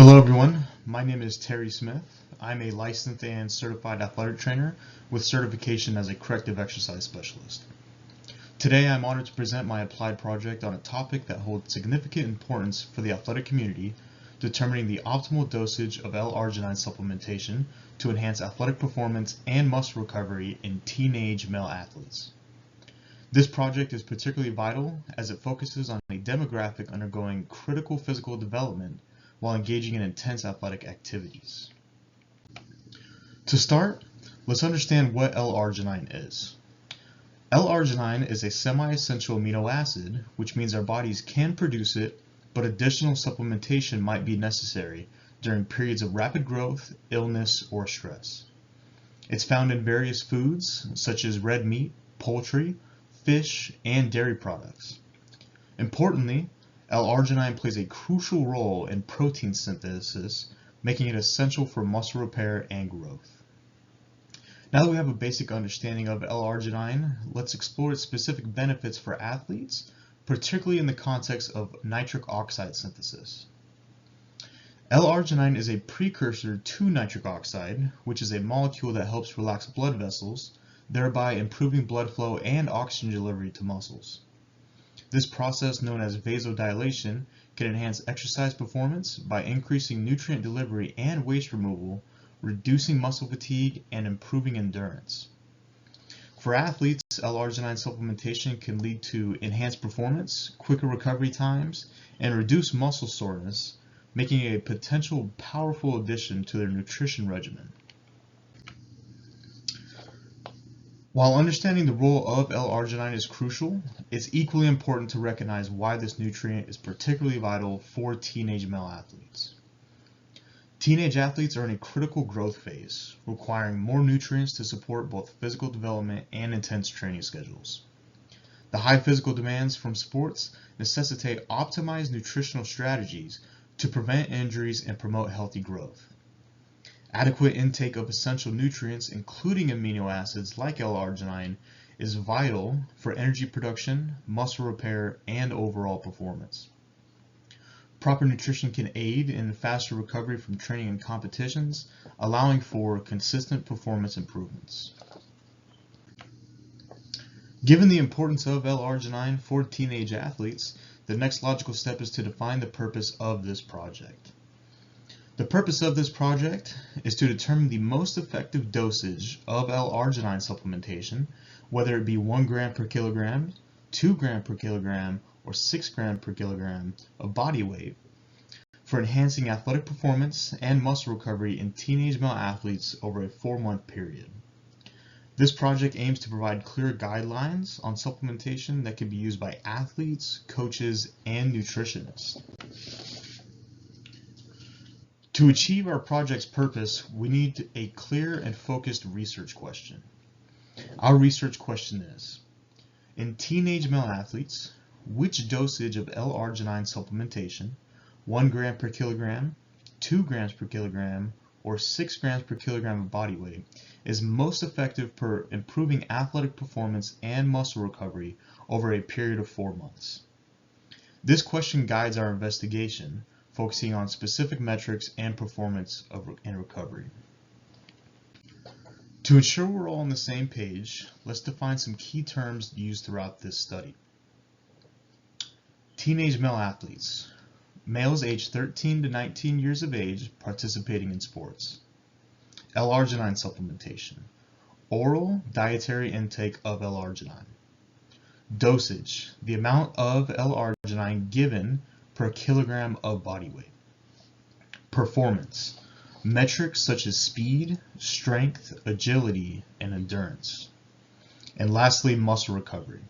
Hello everyone, my name is Terry Smith. I'm a licensed and certified athletic trainer with certification as a corrective exercise specialist. Today I'm honored to present my applied project on a topic that holds significant importance for the athletic community, determining the optimal dosage of L-arginine supplementation to enhance athletic performance and muscle recovery in teenage male athletes. This project is particularly vital as it focuses on a demographic undergoing critical physical development while engaging in intense athletic activities. To start, let's understand what L-arginine is. L-arginine is a semi-essential amino acid, which means our bodies can produce it, but additional supplementation might be necessary during periods of rapid growth, illness, or stress. It's found in various foods, such as red meat, poultry, fish, and dairy products. Importantly, L-arginine plays a crucial role in protein synthesis, making it essential for muscle repair and growth. Now that we have a basic understanding of L-arginine, let's explore its specific benefits for athletes, particularly in the context of nitric oxide synthesis. L-arginine is a precursor to nitric oxide, which is a molecule that helps relax blood vessels, thereby improving blood flow and oxygen delivery to muscles. This process, known as vasodilation, can enhance exercise performance by increasing nutrient delivery and waste removal, reducing muscle fatigue, and improving endurance. For athletes, L-arginine supplementation can lead to enhanced performance, quicker recovery times, and reduced muscle soreness, making it a potential powerful addition to their nutrition regimen. While understanding the role of L-arginine is crucial, it's equally important to recognize why this nutrient is particularly vital for teenage male athletes. Teenage athletes are in a critical growth phase, requiring more nutrients to support both physical development and intense training schedules. The high physical demands from sports necessitate optimized nutritional strategies to prevent injuries and promote healthy growth. Adequate intake of essential nutrients, including amino acids like L-arginine, is vital for energy production, muscle repair, and overall performance. Proper nutrition can aid in faster recovery from training and competitions, allowing for consistent performance improvements. Given the importance of L-arginine for teenage athletes, the next logical step is to define the purpose of this project. The purpose of this project is to determine the most effective dosage of L-arginine supplementation, whether it be 1 gram per kilogram, 2 gram per kilogram, or 6 gram per kilogram of body weight, for enhancing athletic performance and muscle recovery in teenage male athletes over a 4-month period. This project aims to provide clear guidelines on supplementation that can be used by athletes, coaches, and nutritionists. To achieve our project's purpose, we need a clear and focused research question. Our research question is, in teenage male athletes, which dosage of L-arginine supplementation, 1 gram per kilogram, 2 grams per kilogram, or 6 grams per kilogram of body weight, is most effective for improving athletic performance and muscle recovery over a period of 4 months? This question guides our investigation, focusing on specific metrics and performance and recovery. To ensure we're all on the same page, let's define some key terms used throughout this study. Teenage male athletes, males aged 13 to 19 years of age participating in sports. L-arginine supplementation, oral dietary intake of L-arginine. Dosage, the amount of L-arginine given per kilogram of body weight. Performance, metrics such as speed, strength, agility, and endurance. And lastly, muscle recovery,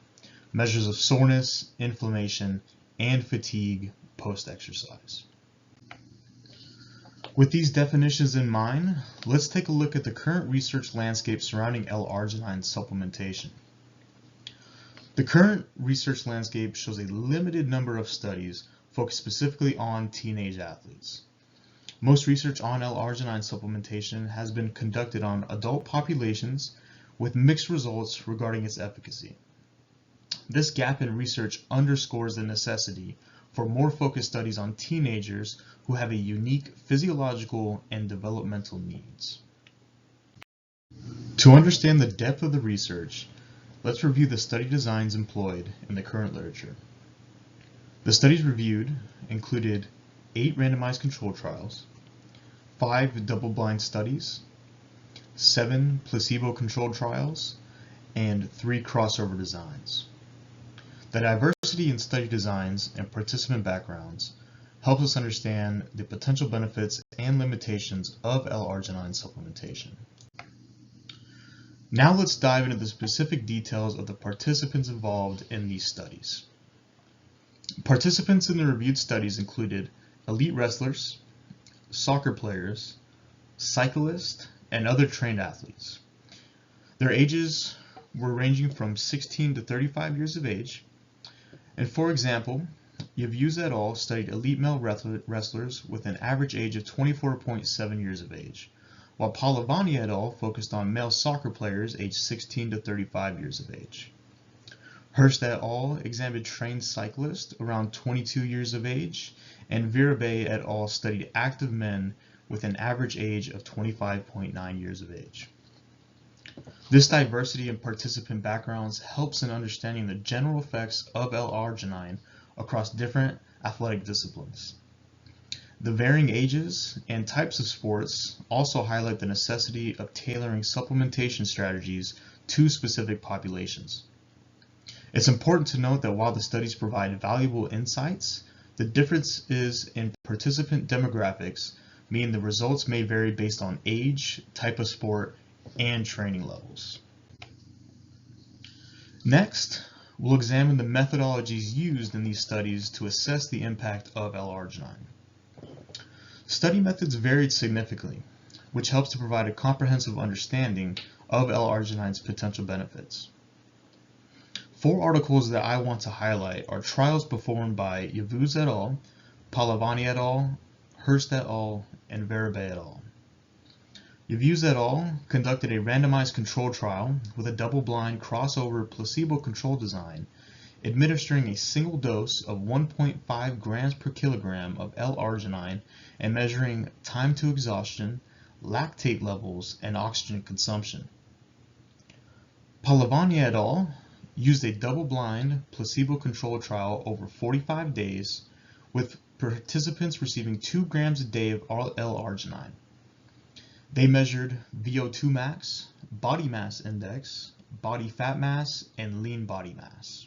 measures of soreness, inflammation, and fatigue post-exercise. With these definitions in mind, let's take a look at the current research landscape surrounding L-arginine supplementation. The current research landscape shows a limited number of studies focused specifically on teenage athletes. Most research on L-arginine supplementation has been conducted on adult populations with mixed results regarding its efficacy. This gap in research underscores the necessity for more focused studies on teenagers who have a unique physiological and developmental needs. To understand the depth of the research, let's review the study designs employed in the current literature. The studies reviewed included 8 randomized control trials, 5 double-blind studies, 7 placebo-controlled trials, and 3 crossover designs. The diversity in study designs and participant backgrounds helps us understand the potential benefits and limitations of L-arginine supplementation. Now let's dive into the specific details of the participants involved in these studies. Participants in the reviewed studies included elite wrestlers, soccer players, cyclists, and other trained athletes. Their ages were ranging from 16 to 35 years of age. And for example, Yavuz et al. Studied elite male wrestlers with an average age of 24.7 years of age, while Palavani et al. Focused on male soccer players aged 16 to 35 years of age. Hurst et al. Examined trained cyclists around 22 years of age, and Virabey et al. Studied active men with an average age of 25.9 years of age. This diversity in participant backgrounds helps in understanding the general effects of L-arginine across different athletic disciplines. The varying ages and types of sports also highlight the necessity of tailoring supplementation strategies to specific populations. It's important to note that while the studies provide valuable insights, the differences in participant demographics mean the results may vary based on age, type of sport, and training levels. Next, we'll examine the methodologies used in these studies to assess the impact of L-arginine. Study methods varied significantly, which helps to provide a comprehensive understanding of L-arginine's potential benefits. 4 articles that I want to highlight are trials performed by Yavuz et al., Palavani et al., Hurst et al., and Virabey et al. Yavuz et al. Conducted a randomized control trial with a double-blind crossover placebo-controlled design, administering a single dose of 1.5 grams per kilogram of L-arginine and measuring time to exhaustion, lactate levels, and oxygen consumption. Palavani et al. Used a double-blind placebo-controlled trial over 45 days with participants receiving 2 grams a day of L-arginine. They measured VO2 max, body mass index, body fat mass, and lean body mass.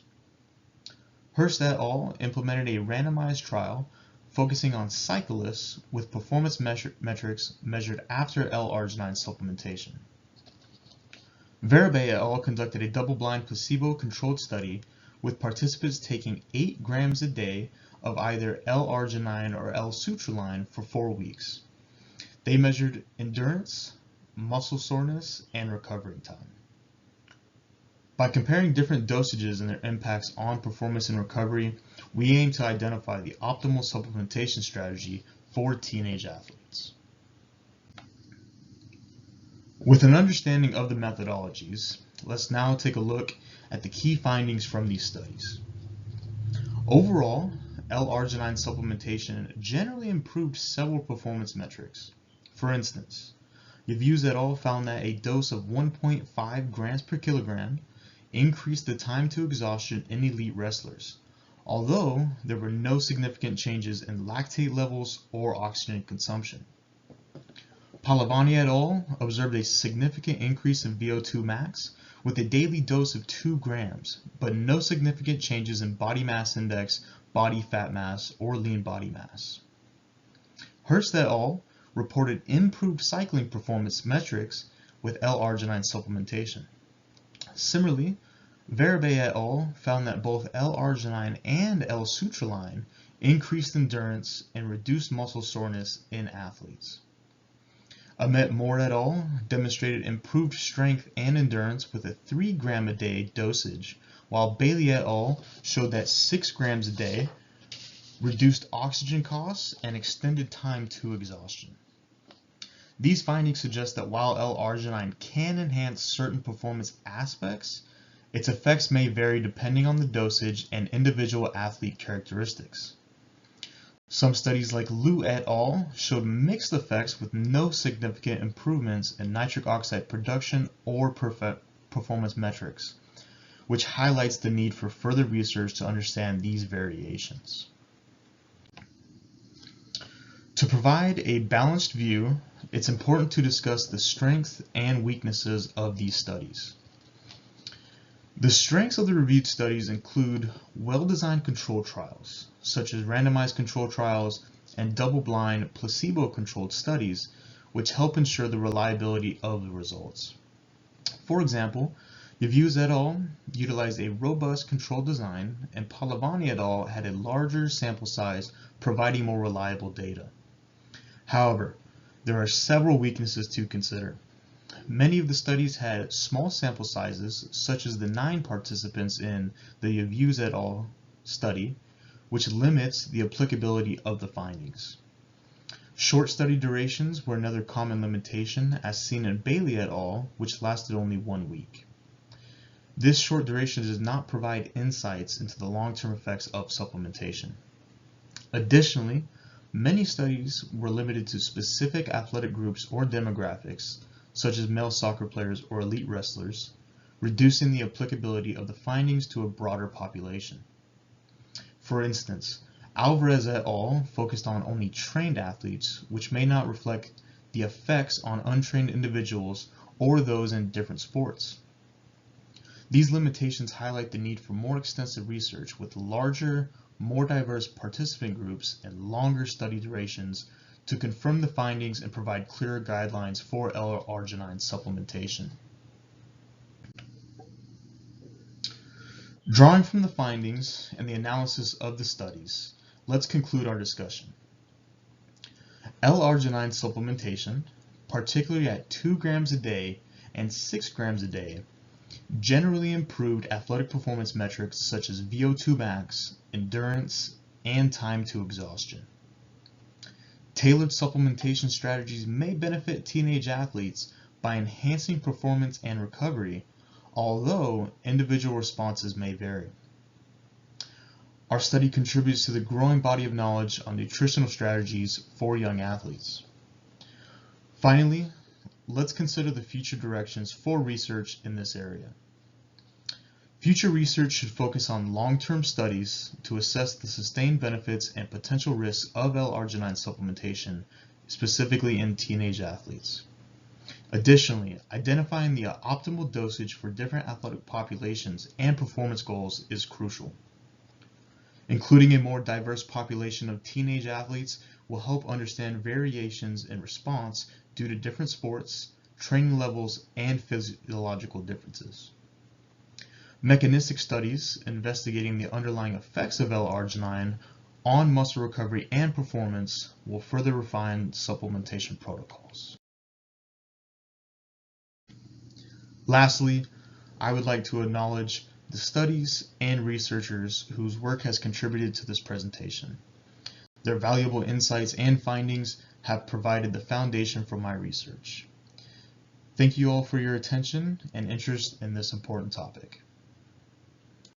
Hurst et al. Implemented a randomized trial focusing on cyclists with performance metrics measured after L-arginine supplementation. Virabey et al. Conducted a double-blind placebo-controlled study with participants taking 8 grams a day of either L-arginine or L-sutraline for 4 weeks. They measured endurance, muscle soreness, and recovery time. By comparing different dosages and their impacts on performance and recovery, we aim to identify the optimal supplementation strategy for teenage athletes. With an understanding of the methodologies, let's now take a look at the key findings from these studies. Overall, L-arginine supplementation generally improved several performance metrics. For instance, Yavuz et al. Found that a dose of 1.5 grams per kilogram increased the time to exhaustion in elite wrestlers, although there were no significant changes in lactate levels or oxygen consumption. Palavani et al. Observed a significant increase in VO2 max with a daily dose of 2 grams, but no significant changes in body mass index, body fat mass, or lean body mass. Hurst et al. Reported improved cycling performance metrics with L-arginine supplementation. Similarly, Virabey et al. Found that both L-arginine and L-sutraline increased endurance and reduced muscle soreness in athletes. Ahmet Moore et al. Demonstrated improved strength and endurance with a 3 gram a day dosage, while Bailey et al. Showed that 6 grams a day reduced oxygen costs and extended time to exhaustion. These findings suggest that while L-arginine can enhance certain performance aspects, its effects may vary depending on the dosage and individual athlete characteristics. Some studies like Liu et al. Showed mixed effects with no significant improvements in nitric oxide production or performance metrics, which highlights the need for further research to understand these variations. To provide a balanced view, it's important to discuss the strengths and weaknesses of these studies. The strengths of the reviewed studies include well-designed control trials, such as randomized control trials and double-blind, placebo-controlled studies, which help ensure the reliability of the results. For example, Yavuz et al. Utilized a robust control design, and Palavani et al. Had a larger sample size, providing more reliable data. However, there are several weaknesses to consider. Many of the studies had small sample sizes, such as the 9 participants in the Yavuz et al. Study, which limits the applicability of the findings. Short study durations were another common limitation, as seen in Bailey et al., which lasted only 1 week. This short duration does not provide insights into the long-term effects of supplementation. Additionally, many studies were limited to specific athletic groups or demographics, such as male soccer players or elite wrestlers, reducing the applicability of the findings to a broader population. For instance, Alvarez et al. Focused on only trained athletes, which may not reflect the effects on untrained individuals or those in different sports. These limitations highlight the need for more extensive research with larger, more diverse participant groups and longer study durations to confirm the findings and provide clearer guidelines for L-arginine supplementation. Drawing from the findings and the analysis of the studies, let's conclude our discussion. L-arginine supplementation, particularly at 2 grams a day and 6 grams a day, generally improved athletic performance metrics such as VO2 max, endurance, and time to exhaustion. Tailored supplementation strategies may benefit teenage athletes by enhancing performance and recovery, although individual responses may vary. Our study contributes to the growing body of knowledge on nutritional strategies for young athletes. Finally, let's consider the future directions for research in this area. Future research should focus on long-term studies to assess the sustained benefits and potential risks of L-arginine supplementation, specifically in teenage athletes. Additionally, identifying the optimal dosage for different athletic populations and performance goals is crucial. Including a more diverse population of teenage athletes will help understand variations in response due to different sports, training levels, and physiological differences. Mechanistic studies investigating the underlying effects of L-arginine on muscle recovery and performance will further refine supplementation protocols. Lastly, I would like to acknowledge the studies and researchers whose work has contributed to this presentation. Their valuable insights and findings have provided the foundation for my research. Thank you all for your attention and interest in this important topic.